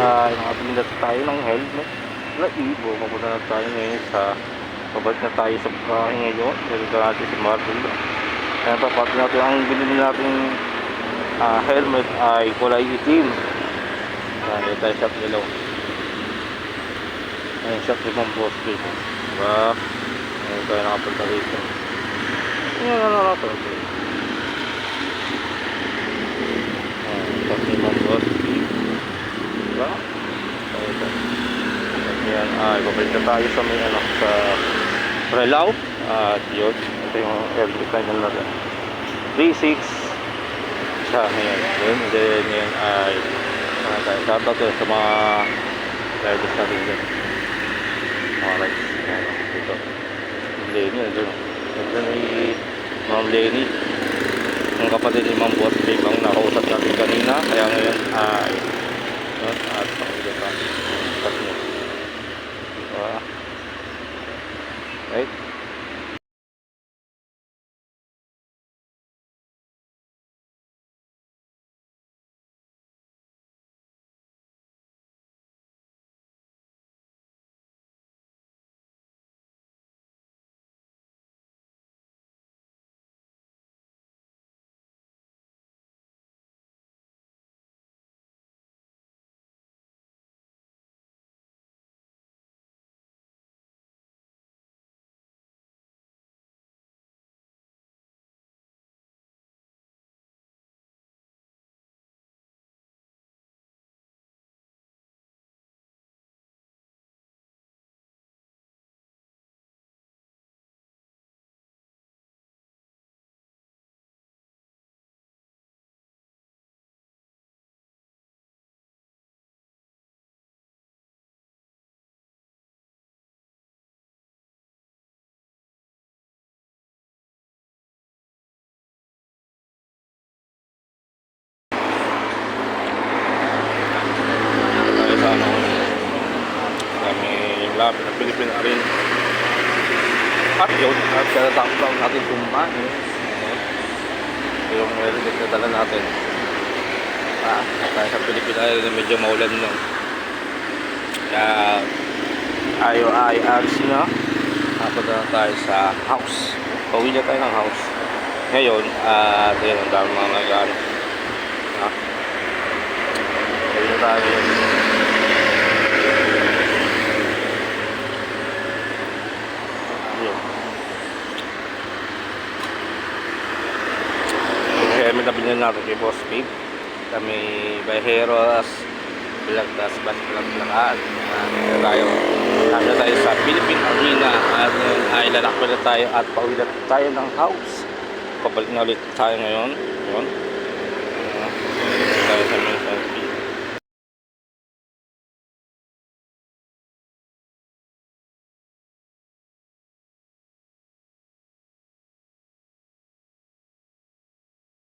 ay nakabili na tayo ng helmet na Evo. Papunta na tayo ngayon sa pabalik na tayo sa bahay ngayon. Dito natin si Marvel. Kaya pati natin ang binili natin helmet ay kulay itim. Dito tayo shop ilaw. Ayun shop limang boss dito. Diba? Ngayon tayo nakapunta dito. Ngayon na natin. Shop limang boss. Diba? Ito. Yan, ibabalik na tayo sa may sa Relaw. At yun, ito yung helmet line natin 3.6 siya ngayon. Yun, then yun ay shoutout sa mga riders natin dyan, mga rides dito. Lenny, nandun ay Ma'am Lenny, ang kapatid ni Ma'am Boss Babe ang nakausap natin kanina. Kaya ngayon ay at pakilip pa right. Lapit ng Pilipina rin. At yun, at katatapos lang natin kumain. Ito yung helmet na dala natin. Kaya sa Pilipina rin medyo maulan nun. Kaya alis na. Napunta na tayo sa house. Pauwi na tayo ng house ngayon. At yun, ang dami mga nagano. Pauwi na tayo yun. Kami nabili natin kay Boss Babe. Kami Bajeros Bilagtas Bilagtaan. Nandito tayo sa Philippine Arena. At ay lalakbay na tayo at pauwi na tayo ng house. Pabalik na ulit tayo ngayon. Yun.